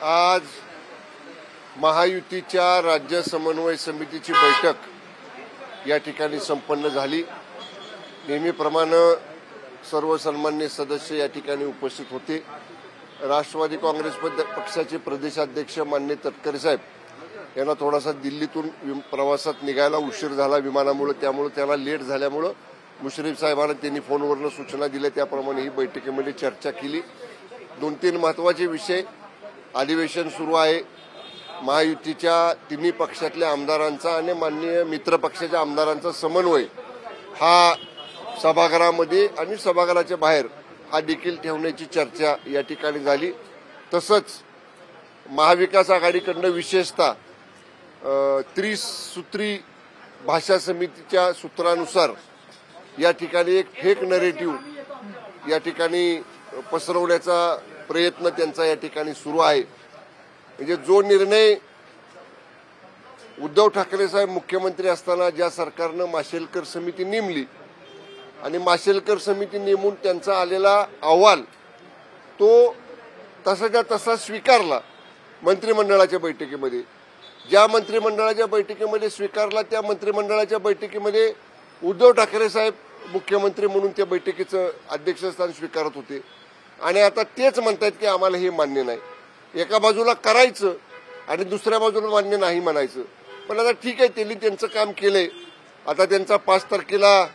आज महायुतीच्या राज्य समन्वय समितीची बैठक या ठिकाणी संपन्न झाली। नेहमीप्रमाणे सर्व सन्मान्य सदस्य या ठिकाणी उपस्थित होते। राष्ट्रवादी काँग्रेस पक्षाचे प्रदेशाध्यक्ष माननीय तटकरे साहेब यांना थोडासा दिल्लीतून प्रवासात निघायला उशीर झाला विमानामुळे, त्यामुळे त्याला लेट झाल्यामुळे मुश्रीफ साहेबांना त्यांनी फोनवरून सूचना दिल्या, त्याप्रमाणे ही बैठकीमध्ये चर्चा केली। 2-3 महत्त्वाचे विषय। अधिवेशन सुरू आहे। महायुतीच्या तिन्ही पक्षातल्या आमदारांचा आणि माननीय मित्र पक्षाच्या आमदारांचा समन्वय हा सभागृहामध्ये आणि सभागृहाच्या बाहेर हा देखील ठेवण्याची चर्चा या ठिकाणी झाली। तसंच महाविकास आघाडीकडून विशेषतः त्रिसूत्री भाषा समितीच्या सूत्रानुसार या ठिकाणी एक फेक नरेटिव्ह या ठिकाणी पसरवण्याचा प्रयत्न त्यांचा या ठिकाणी सुरू आहे। म्हणजे जो निर्णय उद्धव ठाकरे साहेब मुख्यमंत्री असताना ज्या सरकारनं माशेलकर समिती नेमली आणि माशेलकर समिती नेमून त्यांचा आलेला अहवाल तो तसाच्या तसा स्वीकारला मंत्रिमंडळाच्या बैठकीमध्ये। ज्या मंत्रिमंडळाच्या बैठकीमध्ये स्वीकारला त्या मंत्रिमंडळाच्या बैठकीमध्ये उद्धव ठाकरे साहेब मुख्यमंत्री म्हणून त्या बैठकीचं अध्यक्षस्थान स्वीकारत होते आणि आता तेच म्हणतात की आम्हाला हे मान्य नाही। एका बाजूला करायचं आणि दुसऱ्या बाजूला मान्य नाही म्हणायचं। पण आता ठीक आहे, त्यांनी त्यांचं काम केलंय। आता त्यांचा 5 तारखेला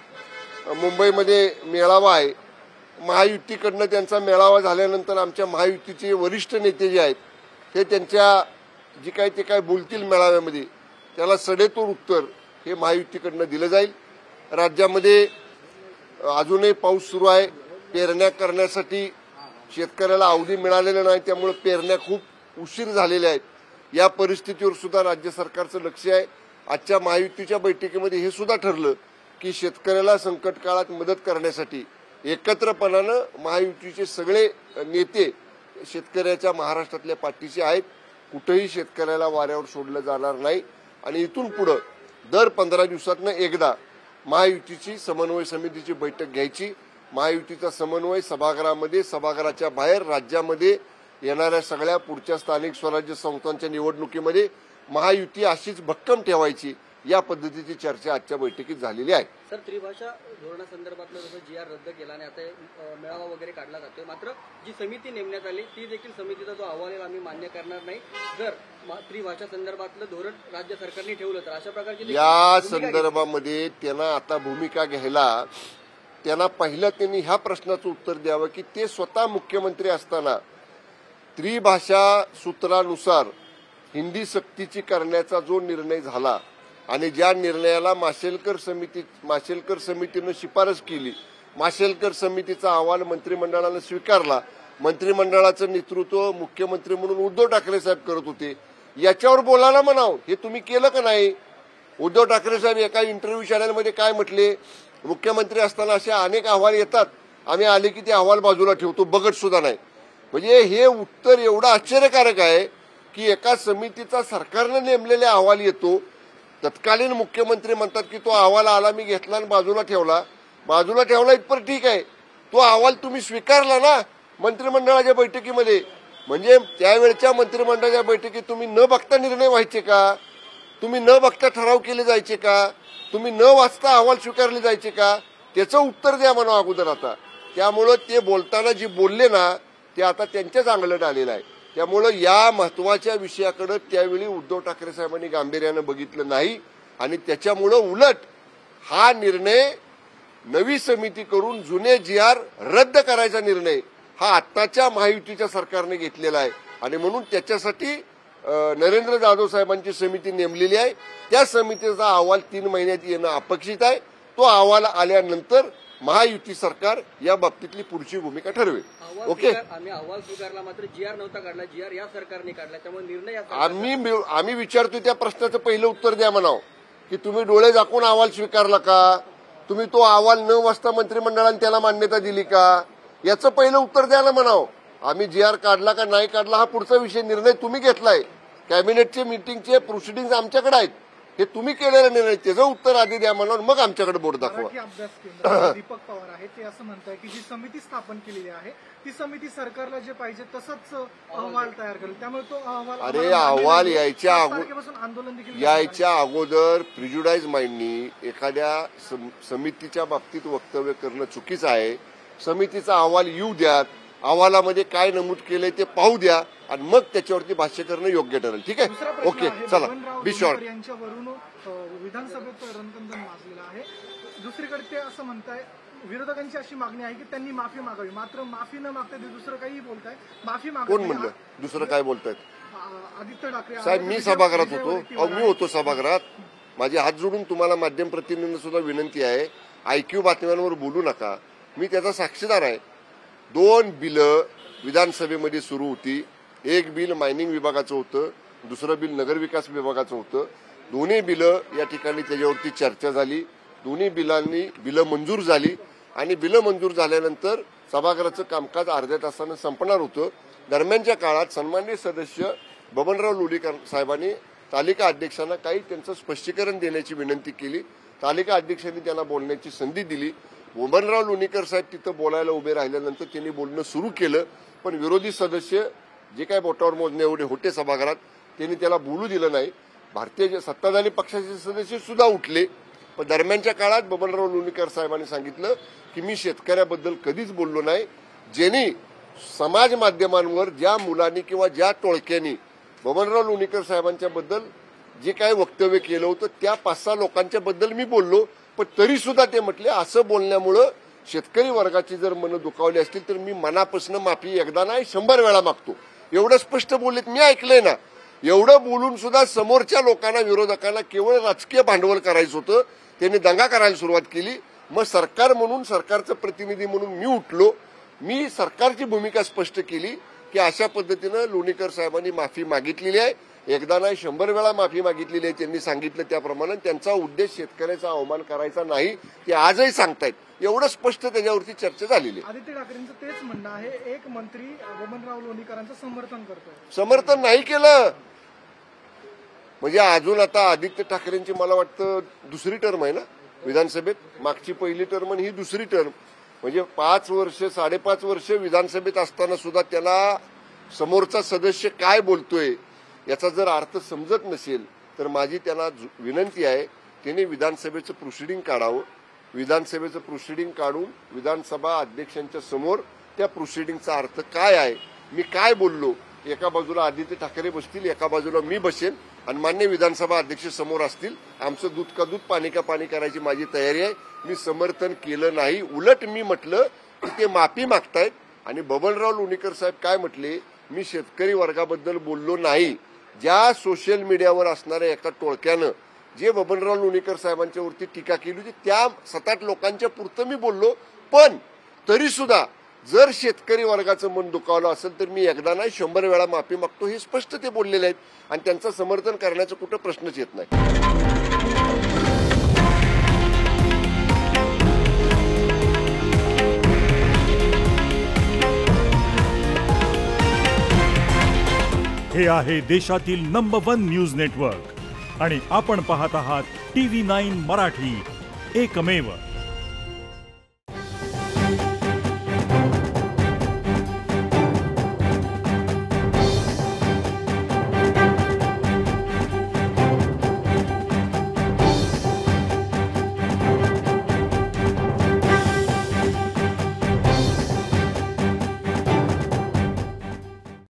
मुंबईमध्ये मेळावा आहे। महायुतीकडनं त्यांचा मेळावा झाल्यानंतर आमच्या महायुतीचे वरिष्ठ नेते जे आहेत ते त्यांच्या जे काही ते काय बोलतील मेळाव्यामध्ये त्याला सडेतोड उत्तर हे महायुतीकडनं दिलं जाईल। राज्यामध्ये अजूनही पाऊस सुरू आहे। पेरण्या करण्यासाठी शेतकऱ्याला अवधी मिळालेला नाही, त्यामुळे पेरण्या खूप उशीर झालेल्या आहेत। या परिस्थितीवर सुद्धा राज्य सरकारचं लक्ष आहे। आजच्या महायुतीच्या बैठकीमध्ये हे सुद्धा ठरलं की शेतकऱ्याला संकट काळात मदत करण्यासाठी एकत्रपणानं महायुतीचे सगळे नेते शेतकऱ्याच्या महाराष्ट्रातल्या पाठीशी आहेत। कुठेही शेतकऱ्याला वाऱ्यावर सोडलं जाणार नाही आणि इथून पुढे दर 15 दिवसातनं एकदा महायुतीची समन्वय समितीची बैठक घ्यायची। महायुतीचा समन्वय सभागृहामध्ये, सभागृहाच्या बाहेर, राज्यामध्ये येणाऱ्या सगळ्या पुढच्या स्थानिक स्वराज्य संस्थांच्या निवडणुकीमध्ये महायुती अशीच भक्कम ठेवायची, या पद्धतीची चर्चा आजच्या बैठकीत झालेली आहे। सर, त्रिभाषा धोरणासंदर्भातलं जसं जी आर रद्द केला आणि आता मेळावा वगैरे काढला जातोय, मात्र जी समिती नेमण्यात आली ती देखील समितीचा जो अहवाल आहे आम्ही मान्य करणार नाही जर त्रिभाषा संदर्भातलं धोरण राज्य सरकारने ठेवलं तर। अशा प्रकारची या संदर्भामध्ये त्यांना आता भूमिका घ्यायला त्यांना पहिलं त्यांनी ह्या प्रश्नाचं उत्तर द्यावं की ते स्वतः मुख्यमंत्री असताना त्रिभाषा सूत्रानुसार हिंदी सक्तीची करण्याचा जो निर्णय झाला आणि ज्या निर्णयाला माशेलकर समितीनं शिफारस केली, माशेलकर समितीचा अहवाल मंत्रिमंडळानं स्वीकारला, मंत्रिमंडळाचं नेतृत्व मुख्यमंत्री म्हणून उद्धव ठाकरे साहेब करत होते, याच्यावर बोलायला म्हणावं। हे तुम्ही केलं का नाही? उद्धव ठाकरे साहेब एका इंटरव्ह्यू चॅनलमध्ये काय म्हटले, मुख्यमंत्री असताना असे अनेक अहवाल येतात, आम्ही आले की ते अहवाल बाजूला ठेवतो, बघत सुद्धा नाही। म्हणजे हे उत्तर एवढं आश्चर्यकारक आहे की एका समितीचा सरकारनं नेमलेला अहवाल येतो, तत्कालीन मुख्यमंत्री म्हणतात की तो अहवाल आला, मी घेतला आणि बाजूला ठेवला इथपर्यंत ठीक आहे, तो अहवाल तुम्ही स्वीकारला ना मंत्रिमंडळाच्या बैठकीमध्ये। म्हणजे त्यावेळच्या मंत्रिमंडळाच्या बैठकीत तुम्ही न बघता निर्णय व्हायचे का? तुम्ही न बघता ठराव केले जायचे का? तुम्ही न वाचता अहवाल स्वीकारले जायचे का? त्याचं उत्तर द्या म्हणा अगोदर आता। त्यामुळं ते बोलताना जे बोलले ना ते आता त्यांच्याच अंगलट आलेलं आहे। त्यामुळं या महत्वाच्या विषयाकडे त्यावेळी उद्धव ठाकरे साहेबांनी गांभीर्यानं बघितलं नाही आणि त्याच्यामुळं उलट हा निर्णय नवी समिती करून जुने GR रद्द करायचा निर्णय हा आत्ताच्या महायुतीच्या सरकारने घेतलेला आहे आणि म्हणून त्याच्यासाठी नरेंद्र जाधव साहेबांची समिती नेमलेली आहे। त्या समितीचा अहवाल 3 महिन्यात येणं अपेक्षित आहे। तो अहवाल आल्यानंतर महायुती सरकार या बाबतीतली पुढची भूमिका ठरवेल। ओके, आम्ही अहवाल स्वीकारला मात्र GR नव्हता काढला, GR या सरकारने काढला, त्यामुळे निर्णय आम्ही विचारतो त्या प्रश्नाचं पहिलं उत्तर द्या म्हणावं की तुम्ही डोळे झाकून अहवाल स्वीकारला का? तुम्ही तो अहवाल न वाचता मंत्रिमंडळाने त्याला मान्यता दिली का? याचं पहिलं उत्तर द्यायला म्हणावं। आम्ही GR काढला का नाही काढला हा पुढचा विषय, निर्णय तुम्ही घेतलाय। कॅबिनेटचे मीटिंगचे प्रोसिडिंग्स आमच्याकडे आहेत, हे तुम्ही केलेलं निर्णय, त्याचं उत्तर आधी द्या मला, मग आमच्याकडे बोट दाखवा. मराठी अभ्यास केंद्र दीपक पवार आहे ते असं म्हणताय की जी समिती स्थापन केलेली आहे ती समिती सरकारला जे पाहिजे तसंच अहवाल तयार करेल, त्यामुळे तो अहवाल अरे अहवाल यायच्या आंदोलन देखील यायच्या अगोदर प्रिज्युडाइज माइंडनी एखाद्या समितीच्या बाबतीत वक्तव्य करणं चुकीचं आहे. समितीचा अहवाल येऊ द्या, अहवालामध्ये काय नमूद केलंय ते पाहू द्या आणि मग त्याच्यावरती भाष्य करणं योग्य ठरेल. ठीक आहे, ओके, चला बी शॉर्ट. यांच्यावरून विधानसभेत रणकंदन माजलेलं आहे. दुसरीकडे ते असं म्हणताय, विरोधकांची अशी मागणी आहे की त्यांनी माफी मागावी, मात्र माफी न मागता ते दुसरं काही बोलताय. माफी मागत कोण म्हणलं दुसरं काय बोलतायत? आदित्य ठाकरे साहेब, मी सभागृहात होतो, मी होतो सभागृहात. माझे हात जोडून तुम्हाला माध्यम प्रतिनिधींना सुद्धा विनंती आहे, IQ बातम्यांवर बोलू नका. मी त्याचा साक्षीदार आहे. 2 बिलं विधानसभेमध्ये सुरू होती. एक बिल मायनिंग विभागाचं होतं, दुसरं बिल नगरविकास विभागाचं होतं. दोन्ही बिलं या ठिकाणी त्याच्यावरती चर्चा झाली. दोन्ही बिलं मंजूर झाली आणि बिलं मंजूर झाल्यानंतर सभागृहाचं कामकाज अर्ध्या तासानं संपणार होतं. दरम्यानच्या काळात सन्माननीय सदस्य बबनराव लोणीकर साहेबांनी तालिका अध्यक्षांना काही त्यांचं स्पष्टीकरण देण्याची विनंती केली. तालिका अध्यक्षांनी त्यांना बोलण्याची संधी दिली. बबनराव लोणीकर साहेब तिथं बोलायला उभे राहिल्यानंतर त्यांनी बोलणं सुरू केलं, पण विरोधी सदस्य जे काय बोटावर मोजणे एवढे होते सभागृहात त्यांनी त्याला बोलू दिलं नाही. भारतीय सत्ताधारी पक्षाचे सदस्य सुद्धा उठले, पण दरम्यानच्या काळात बबनराव लोणीकर साहेबांनी सांगितलं की मी शेतकऱ्याबद्दल कधीच बोललो नाही. ज्यांनी समाज माध्यमांवर ज्या मुलांनी किंवा ज्या टोळक्यांनी बबनराव लोणीकर साहेबांच्या बद्दल जे काय वक्तव्य केलं होतं त्या 5-6 लोकांच्या बद्दल मी बोललो, पण तरी सुद्धा ते म्हटले असं बोलण्यामुळं शेतकरी वर्गाची जर मनं दुखावली असतील तर मी मनापासून माफी एकदा नाही 100 वेळा मागतो. एवढं स्पष्ट बोललेत, मी ऐकलंय ना. एवढं बोलून सुद्धा समोरच्या लोकांना, विरोधकांना केवळ राजकीय भांडवल करायचं होतं. त्यांनी दंगा करायला सुरुवात केली. मग सरकार म्हणून, सरकारचं प्रतिनिधी म्हणून मी उठलो. मी सरकारची भूमिका स्पष्ट केली की अशा पद्धतीनं लोणीकर साहेबांनी माफी मागितलेली आहे. एकदा नाही 100 वेळा माफी मागितलेली आहे. त्यांनी सांगितलं त्याप्रमाणे त्यांचा उद्देश शेतकऱ्याचा अवमान करायचा नाही ते आजही सांगतायत. एवढं स्पष्ट त्याच्यावरती चर्चा झालेली आहे. आदित्य ठाकरेंचं तेच म्हणणं आहे, एक मंत्री बबनराव लोणीकरांचं समर्थन करतोय. समर्थन नाही केलं म्हणजे अजून आता आदित्य ठाकरेंची मला वाटतं दुसरी टर्म आहे ना विधानसभेत. मागची पहिली टर्म आणि ही दुसरी टर्म, म्हणजे 5 वर्ष 5.5 वर्ष विधानसभेत असताना सुद्धा त्याला समोरचा सदस्य काय बोलतोय याचा जर अर्थ समजत नसेल तर माझी त्यांना विनंती आहे, त्यांनी विधानसभेचं प्रोसिडिंग काढावं. विधानसभेचं प्रोसिडिंग काढून विधानसभा अध्यक्षांच्या समोर त्या प्रोसिडिंगचा अर्थ काय आहे, मी काय बोललो, एका बाजूला आदित्य ठाकरे बसतील, एका बाजूला मी बसेन आणि मान्य विधानसभा अध्यक्ष समोर असतील. आमचं दूध का दूध पाणी का पाणी करायची माझी तयारी आहे. मी समर्थन केलं नाही, उलट मी म्हटलं की ते माफी मागतायत. आणि बबनराव लोणीकर साहेब काय म्हटले, मी शेतकरी वर्गाबद्दल बोललो नाही. ज्या सोशल मीडियावर असणाऱ्या एका टोळक्यानं जे बबनराव लोणीकर साहेबांच्या वरती टीका केली होती त्या 7-8 लोकांच्या पुरतं मी बोललो. पण तरी सुद्धा जर शेतकरी वर्गाचं मन दुखावलं असेल तर मी एकदा नाही 100 वेळा माफी मागतो, हे स्पष्ट ते बोललेले आहेत आणि त्यांचं समर्थन करण्याचा कुठं प्रश्नच येत नाही. हे आहे देशातील नंबर 1 न्यूज नेटवर्क आणि आपण पाहत आहात TV9 मराठी, एकमेव.